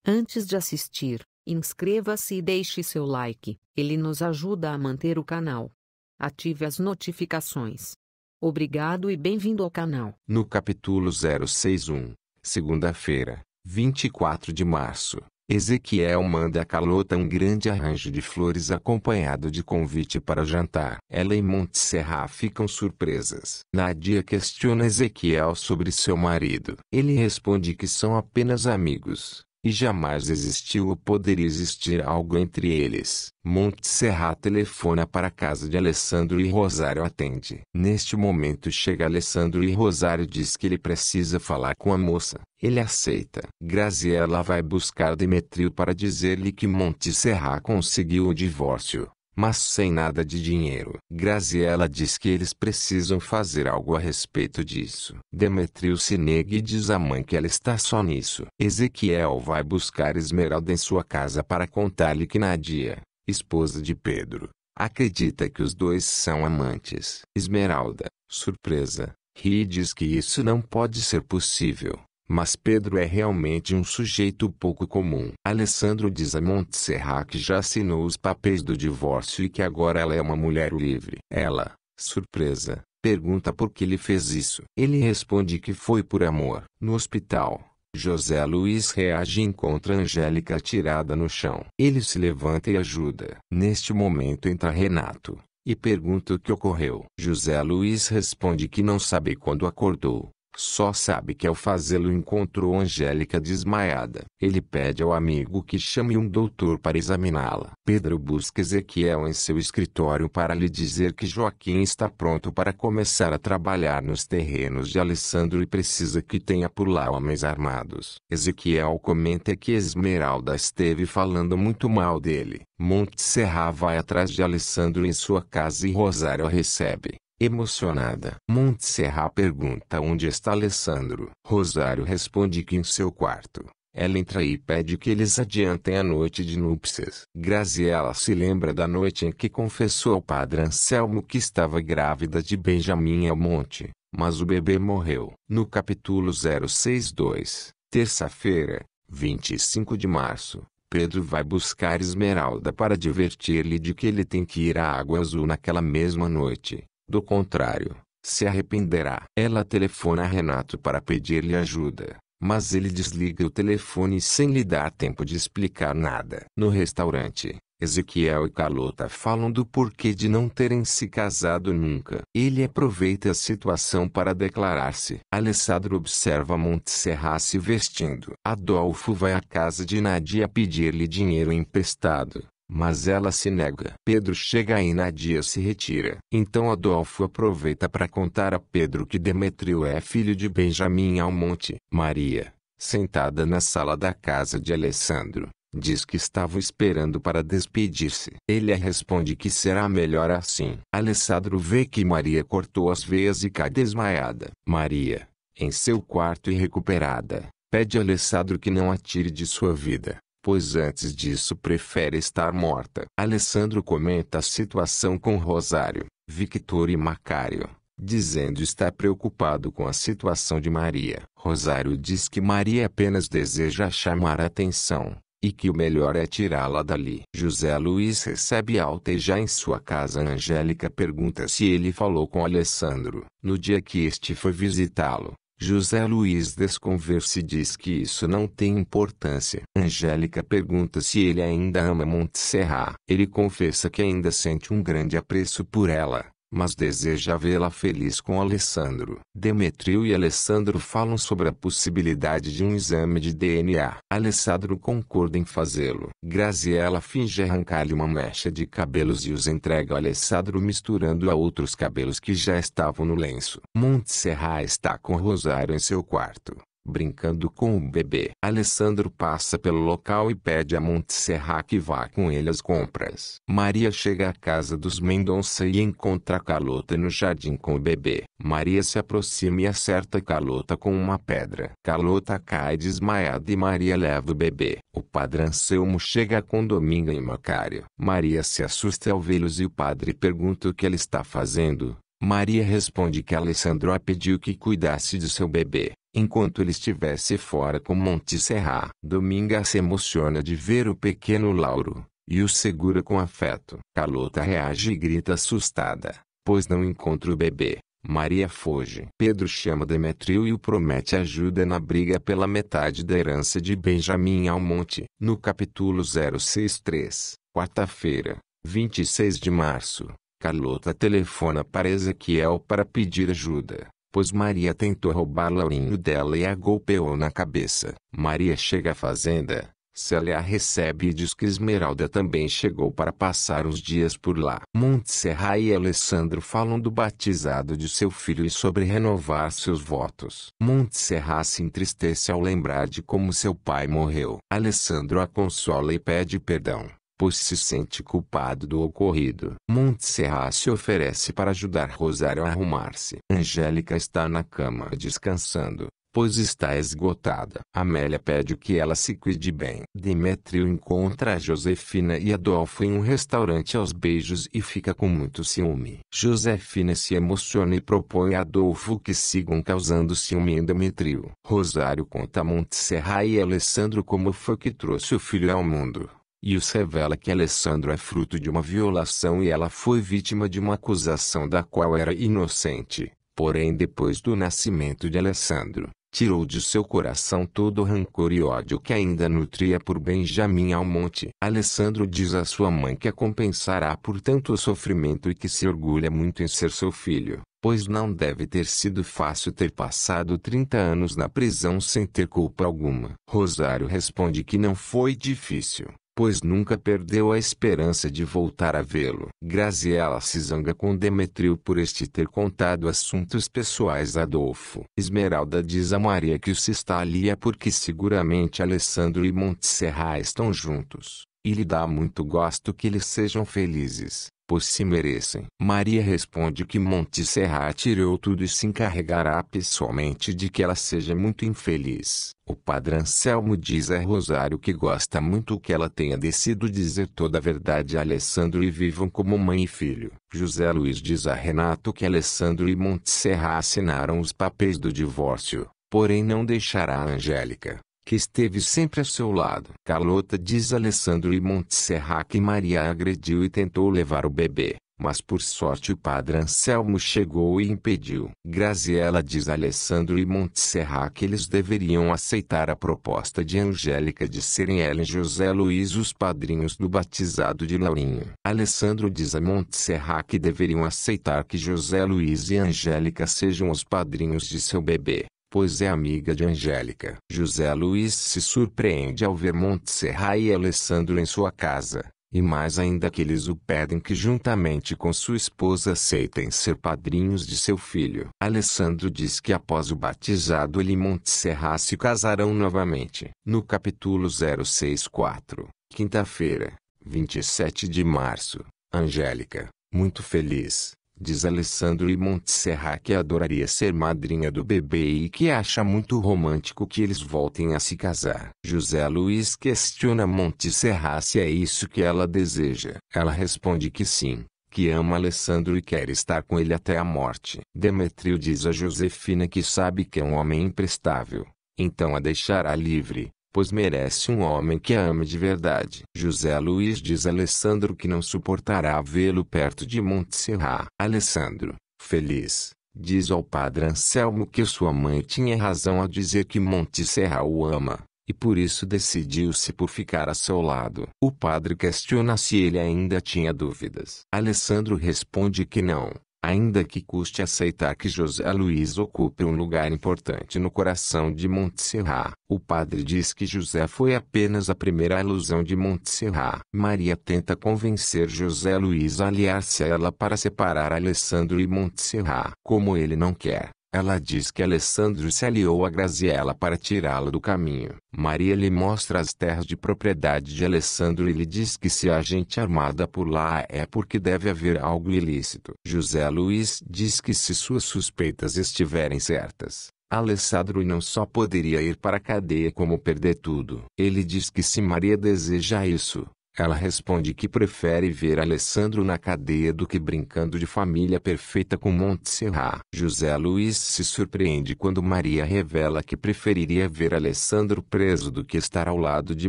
Antes de assistir, inscreva-se e deixe seu like, ele nos ajuda a manter o canal. Ative as notificações. Obrigado e bem-vindo ao canal. No capítulo 061, segunda-feira, 24 de março, Ezequiel manda a Carlota um grande arranjo de flores acompanhado de convite para jantar. Ela e Montserrat ficam surpresas. Nadia questiona Ezequiel sobre seu marido. Ele responde que são apenas amigos, e jamais existiu ou poderia existir algo entre eles. Montserrat telefona para a casa de Alessandro e Rosário atende. Neste momento chega Alessandro e Rosário diz que ele precisa falar com a moça. Ele aceita. Graziella vai buscar Demetrio para dizer-lhe que Montserrat conseguiu o divórcio, mas sem nada de dinheiro. Graziella diz que eles precisam fazer algo a respeito disso. Demetrio se nega e diz à mãe que ela está só nisso. Ezequiel vai buscar Esmeralda em sua casa para contar-lhe que Nadia, esposa de Pedro, acredita que os dois são amantes. Esmeralda, surpresa, ri e diz que isso não pode ser possível. Mas Pedro é realmente um sujeito pouco comum. Alessandro diz a Montserrat que já assinou os papéis do divórcio e que agora ela é uma mulher livre. Ela, surpresa, pergunta por que ele fez isso. Ele responde que foi por amor. No hospital, José Luiz reage e encontra Angélica atirada no chão. Ele se levanta e ajuda. Neste momento entra Renato e pergunta o que ocorreu. José Luiz responde que não sabe quando acordou. Só sabe que ao fazê-lo encontrou Angélica desmaiada. Ele pede ao amigo que chame um doutor para examiná-la. Pedro busca Ezequiel em seu escritório para lhe dizer que Joaquim está pronto para começar a trabalhar nos terrenos de Alessandro e precisa que tenha por lá homens armados. Ezequiel comenta que Esmeralda esteve falando muito mal dele. Montserrat vai atrás de Alessandro em sua casa e Rosário a recebe. Emocionada, Montserrat pergunta onde está Alessandro. Rosário responde que em seu quarto. Ela entra e pede que eles adiantem a noite de núpcias. Graziella se lembra da noite em que confessou ao padre Anselmo que estava grávida de Benjamin Almonte, mas o bebê morreu. No capítulo 062, terça-feira, 25 de março, Pedro vai buscar Esmeralda para advertir-lhe de que ele tem que ir à Água Azul naquela mesma noite. Do contrário, se arrependerá. Ela telefona a Renato para pedir-lhe ajuda, mas ele desliga o telefone sem lhe dar tempo de explicar nada. No restaurante, Ezequiel e Carlota falam do porquê de não terem se casado nunca. Ele aproveita a situação para declarar-se. Alessandro observa Montserrat se vestindo. Adolfo vai à casa de Nadia pedir-lhe dinheiro emprestado, mas ela se nega. Pedro chega e Nadia se retira. Então Adolfo aproveita para contar a Pedro que Demetrio é filho de Benjamin Almonte. Maria, sentada na sala da casa de Alessandro, diz que estava esperando para despedir-se. Ele responde que será melhor assim. Alessandro vê que Maria cortou as veias e cai desmaiada. Maria, em seu quarto e recuperada, pede a Alessandro que não a tire de sua vida, pois antes disso prefere estar morta. Alessandro comenta a situação com Rosário, Victor e Macário, dizendo estar preocupado com a situação de Maria. Rosário diz que Maria apenas deseja chamar a atenção, e que o melhor é tirá-la dali. José Luiz recebe alta e já em sua casa Angélica pergunta se ele falou com Alessandro. No dia que este foi visitá-lo, José Luiz desconversa e diz que isso não tem importância. Angélica pergunta se ele ainda ama Montserrat. Ele confessa que ainda sente um grande apreço por ela, mas deseja vê-la feliz com Alessandro. Demetrio e Alessandro falam sobre a possibilidade de um exame de DNA. Alessandro concorda em fazê-lo. Graziella finge arrancar-lhe uma mecha de cabelos e os entrega a Alessandro misturando a outros cabelos que já estavam no lenço. Montserrat está com Rosário em seu quarto, brincando com o bebê. Alessandro passa pelo local e pede a Montserrat que vá com ele às compras. Maria chega à casa dos Mendonça e encontra Carlota no jardim com o bebê. Maria se aproxima e acerta Carlota com uma pedra. Carlota cai desmaiada e Maria leva o bebê. O padre Anselmo chega com Dominga e Macário. Maria se assusta ao vê-los e o padre pergunta o que ela está fazendo. Maria responde que Alessandro a pediu que cuidasse de seu bebê. enquanto ele estivesse fora com Montserrat. Dominga se emociona de ver o pequeno Lauro, e o segura com afeto. Carlota reage e grita assustada, pois não encontra o bebê. Maria foge. Pedro chama Demétrio e o promete ajuda na briga pela metade da herança de Benjamim Almonte. No capítulo 063, quarta-feira, 26 de março, Carlota telefona para Ezequiel para pedir ajuda, pois Maria tentou roubar Laurinho dela e a golpeou na cabeça. Maria chega à fazenda. Célia a recebe e diz que Esmeralda também chegou para passar os dias por lá. Montserrat e Alessandro falam do batizado de seu filho e sobre renovar seus votos. Montserrat se entristece ao lembrar de como seu pai morreu. Alessandro a consola e pede perdão, pois se sente culpado do ocorrido. Montserrat se oferece para ajudar Rosário a arrumar-se. Angélica está na cama descansando, pois está esgotada. Amélia pede que ela se cuide bem. Demétrio encontra a Josefina e Adolfo em um restaurante aos beijos e fica com muito ciúme. Josefina se emociona e propõe a Adolfo que sigam causando ciúme em Demétrio. Rosário conta a Montserrat e Alessandro como foi que trouxe o filho ao mundo, e os revela que Alessandro é fruto de uma violação e ela foi vítima de uma acusação da qual era inocente. Porém, depois do nascimento de Alessandro, tirou de seu coração todo o rancor e ódio que ainda nutria por Benjamim Almonte. Alessandro diz à sua mãe que a compensará por tanto sofrimento e que se orgulha muito em ser seu filho, pois não deve ter sido fácil ter passado 30 anos na prisão sem ter culpa alguma. Rosário responde que não foi difícil, pois nunca perdeu a esperança de voltar a vê-lo. Graziela se zanga com Demétrio por este ter contado assuntos pessoais a Adolfo. Esmeralda diz a Maria que se está ali é porque seguramente Alessandro e Montserrat estão juntos, e lhe dá muito gosto que eles sejam felizes, pois se merecem. Maria responde que Montserrat tirou tudo e se encarregará pessoalmente de que ela seja muito infeliz. O padre Anselmo diz a Rosário que gosta muito que ela tenha decidido dizer toda a verdade a Alessandro e vivam como mãe e filho. José Luiz diz a Renato que Alessandro e Montserrat assinaram os papéis do divórcio, porém não deixará a Angélica, que esteve sempre a seu lado. Carlota diz a Alessandro e Montserrat que Maria a agrediu e tentou levar o bebê, mas por sorte o padre Anselmo chegou e impediu. Graziela diz a Alessandro e Montserrat que eles deveriam aceitar a proposta de Angélica de serem ela e José Luiz os padrinhos do batizado de Laurinho. Alessandro diz a Montserrat que deveriam aceitar que José Luiz e Angélica sejam os padrinhos de seu bebê, pois é amiga de Angélica. José Luiz se surpreende ao ver Montserrat e Alessandro em sua casa, e mais ainda que eles o pedem que juntamente com sua esposa aceitem ser padrinhos de seu filho. Alessandro diz que após o batizado ele e Montserrat se casarão novamente. No capítulo 064, quinta-feira, 27 de março, Angélica, muito feliz, diz Alessandro e Montserrat que adoraria ser madrinha do bebê e que acha muito romântico que eles voltem a se casar. José Luiz questiona Montserrat se é isso que ela deseja. Ela responde que sim, que ama Alessandro e quer estar com ele até a morte. Demétrio diz a Josefina que sabe que é um homem imprestável, então a deixará livre, pois merece um homem que a ame de verdade. José Luiz diz a Alessandro que não suportará vê-lo perto de Montserrat. Alessandro, feliz, diz ao padre Anselmo que sua mãe tinha razão ao dizer que Montserrat o ama, e por isso decidiu-se por ficar a seu lado. O padre questiona se ele ainda tinha dúvidas. Alessandro responde que não, ainda que custe aceitar que José Luiz ocupe um lugar importante no coração de Montserrat. O padre diz que José foi apenas a primeira ilusão de Montserrat. Maria tenta convencer José Luiz a aliar-se a ela para separar Alessandro e Montserrat. Como ele não quer, ela diz que Alessandro se aliou a Graziela para tirá-la do caminho. Maria lhe mostra as terras de propriedade de Alessandro e lhe diz que se há gente armada por lá é porque deve haver algo ilícito. José Luiz diz que se suas suspeitas estiverem certas, Alessandro não só poderia ir para a cadeia como perder tudo. Ele diz que se Maria deseja isso, Ela responde que prefere ver Alessandro na cadeia do que brincando de família perfeita com Montserrat. José Luiz se surpreende quando Maria revela que preferiria ver Alessandro preso do que estar ao lado de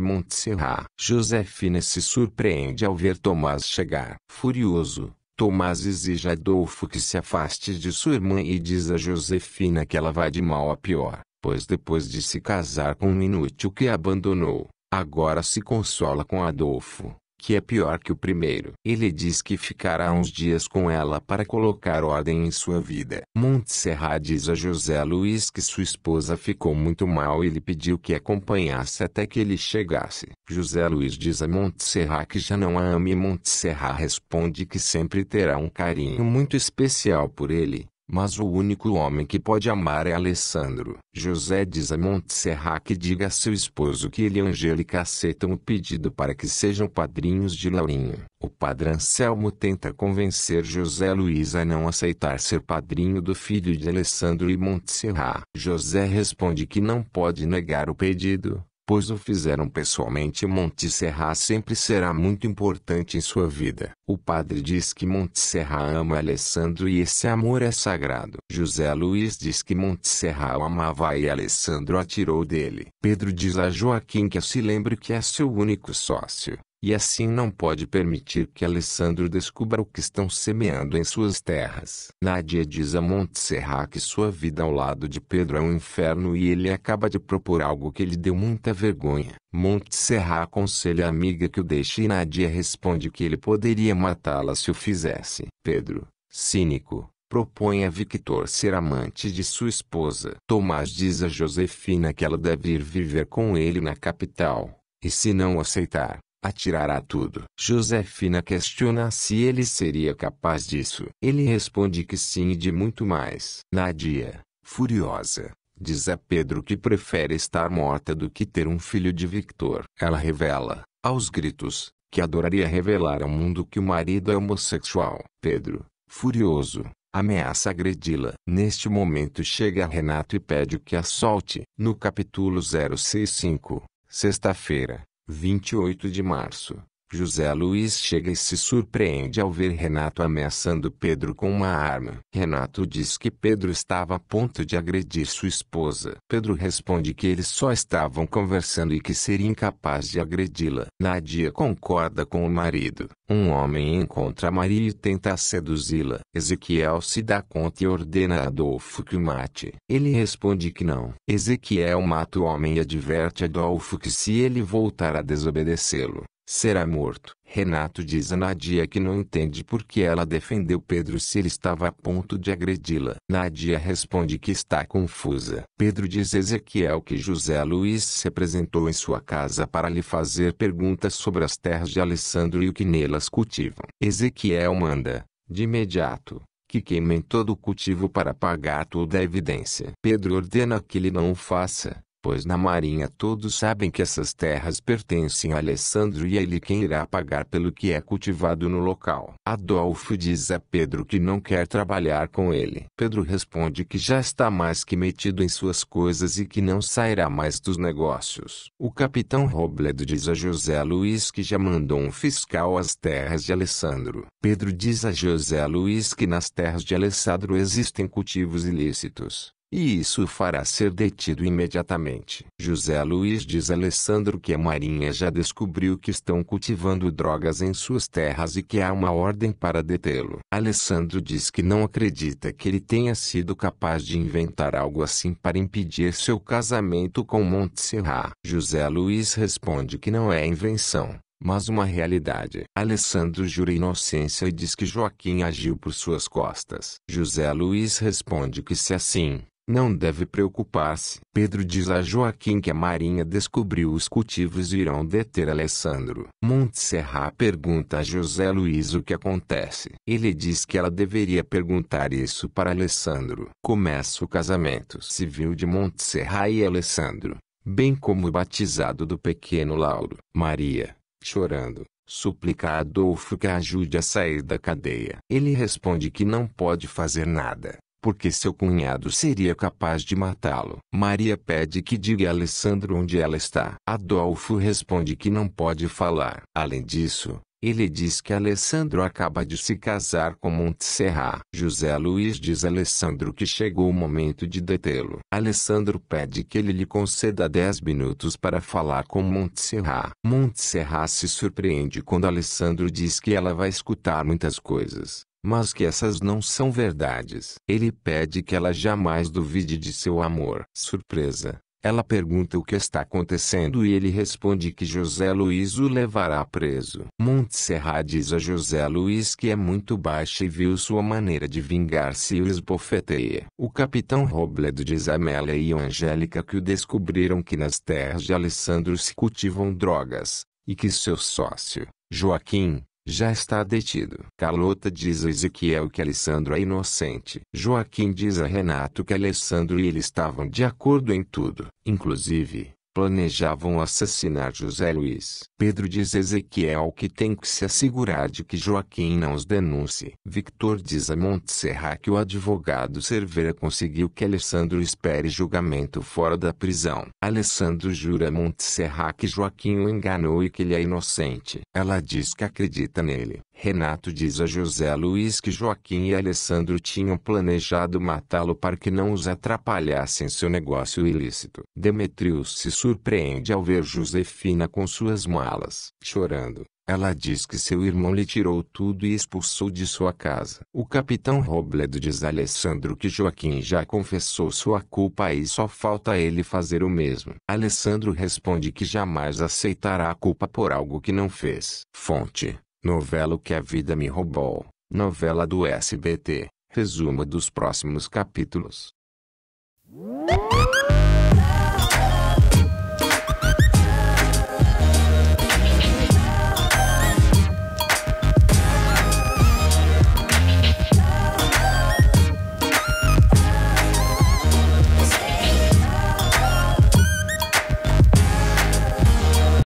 Montserrat. Josefina se surpreende ao ver Tomás chegar. Furioso, Tomás exige a Adolfo que se afaste de sua irmã e diz a Josefina que ela vai de mal a pior, pois depois de se casar com um inútil que a abandonou, agora se consola com Adolfo, que é pior que o primeiro. Ele diz que ficará uns dias com ela para colocar ordem em sua vida. Montserrat diz a José Luiz que sua esposa ficou muito mal e lhe pediu que acompanhasse até que ele chegasse. José Luiz diz a Montserrat que já não a ama e Montserrat responde que sempre terá um carinho muito especial por ele. Mas o único homem que pode amar é Alessandro. José diz a Montserrat que diga a seu esposo que ele e Angélica aceitam o pedido para que sejam padrinhos de Laurinho. O padre Anselmo tenta convencer José Luiz a não aceitar ser padrinho do filho de Alessandro e Montserrat. José responde que não pode negar o pedido, pois o fizeram pessoalmente e Montserrat sempre será muito importante em sua vida. O padre diz que Montserrat ama Alessandro e esse amor é sagrado. José Luiz diz que Montserrat o amava e Alessandro a tirou dele. Pedro diz a Joaquim que se lembre que é seu único sócio, e assim não pode permitir que Alessandro descubra o que estão semeando em suas terras. Nádia diz a Montserrat que sua vida ao lado de Pedro é um inferno e ele acaba de propor algo que lhe deu muita vergonha. Montserrat aconselha a amiga que o deixe e Nádia responde que ele poderia matá-la se o fizesse. Pedro, cínico, propõe a Victor ser amante de sua esposa. Tomás diz a Josefina que ela deve ir viver com ele na capital, e se não aceitar, atirará tudo. Josefina questiona se ele seria capaz disso. Ele responde que sim e de muito mais. Nádia, furiosa, diz a Pedro que prefere estar morta do que ter um filho de Victor. Ela revela, aos gritos, que adoraria revelar ao mundo que o marido é homossexual. Pedro, furioso, ameaça agredi-la. Neste momento chega Renato e pede que a solte. No capítulo 065, sexta-feira, 28 de março, José Luiz chega e se surpreende ao ver Renato ameaçando Pedro com uma arma. Renato diz que Pedro estava a ponto de agredir sua esposa. Pedro responde que eles só estavam conversando e que seria incapaz de agredi-la. Nádia concorda com o marido. Um homem encontra Maria e tenta seduzi-la. Ezequiel se dá conta e ordena a Adolfo que o mate. Ele responde que não. Ezequiel mata o homem e adverte Adolfo que se ele voltar a desobedecê-lo, será morto. Renato diz a Nádia que não entende por que ela defendeu Pedro se ele estava a ponto de agredi-la. Nádia responde que está confusa. Pedro diz a Ezequiel que José Luiz se apresentou em sua casa para lhe fazer perguntas sobre as terras de Alessandro e o que nelas cultivam. Ezequiel manda, de imediato, que queimem todo o cultivo para pagar toda a evidência. Pedro ordena que ele não o faça, pois na marinha todos sabem que essas terras pertencem a Alessandro e é ele quem irá pagar pelo que é cultivado no local. Adolfo diz a Pedro que não quer trabalhar com ele. Pedro responde que já está mais que metido em suas coisas e que não sairá mais dos negócios. O capitão Robledo diz a José Luiz que já mandou um fiscal às terras de Alessandro. Pedro diz a José Luiz que nas terras de Alessandro existem cultivos ilícitos, e isso o fará ser detido imediatamente. José Luiz diz a Alessandro que a marinha já descobriu que estão cultivando drogas em suas terras e que há uma ordem para detê-lo. Alessandro diz que não acredita que ele tenha sido capaz de inventar algo assim para impedir seu casamento com Montserrat. José Luiz responde que não é invenção, mas uma realidade. Alessandro jura inocência e diz que Joaquim agiu por suas costas. José Luiz responde que se assim, não deve preocupar-se. Pedro diz a Joaquim que a marinha descobriu os cultivos e irão deter Alessandro. Montserrat pergunta a José Luiz o que acontece. Ele diz que ela deveria perguntar isso para Alessandro. Começa o casamento civil de Montserrat e Alessandro, bem como o batizado do pequeno Lauro. Maria, chorando, suplica a Adolfo que a ajude a sair da cadeia. Ele responde que não pode fazer nada, porque seu cunhado seria capaz de matá-lo. Maria pede que diga a Alessandro onde ela está. Adolfo responde que não pode falar. Além disso, ele diz que Alessandro acaba de se casar com Montserrat. José Luiz diz a Alessandro que chegou o momento de detê-lo. Alessandro pede que ele lhe conceda 10 minutos para falar com Montserrat. Montserrat se surpreende quando Alessandro diz que ela vai escutar muitas coisas, mas que essas não são verdades. Ele pede que ela jamais duvide de seu amor. Surpresa, ela pergunta o que está acontecendo e ele responde que José Luiz o levará preso. Montserrat diz a José Luiz que é muito baixa e viu sua maneira de vingar-se e o esbofeteia. O capitão Robledo diz a Amélia e a Angélica que o descobriram que nas terras de Alessandro se cultivam drogas, e que seu sócio, Joaquim, já está detido. Carlota diz a Ezequiel que Alessandro é inocente. Joaquim diz a Renato que Alessandro e ele estavam de acordo em tudo, inclusive planejavam assassinar José Luiz. Pedro diz a Ezequiel que tem que se assegurar de que Joaquim não os denuncie. Victor diz a Montserrat que o advogado Cerveira conseguiu que Alessandro espere julgamento fora da prisão. Alessandro jura a Montserrat que Joaquim o enganou e que ele é inocente. Ela diz que acredita nele. Renato diz a José Luiz que Joaquim e Alessandro tinham planejado matá-lo para que não os atrapalhasse em seu negócio ilícito. Demetrius se surpreende ao ver Josefina com suas malas. Chorando, ela diz que seu irmão lhe tirou tudo e expulsou de sua casa. O capitão Robledo diz a Alessandro que Joaquim já confessou sua culpa e só falta ele fazer o mesmo. Alessandro responde que jamais aceitará a culpa por algo que não fez. Fonte: novela O que a Vida Me Roubou, novela do SBT. Resumo dos próximos capítulos.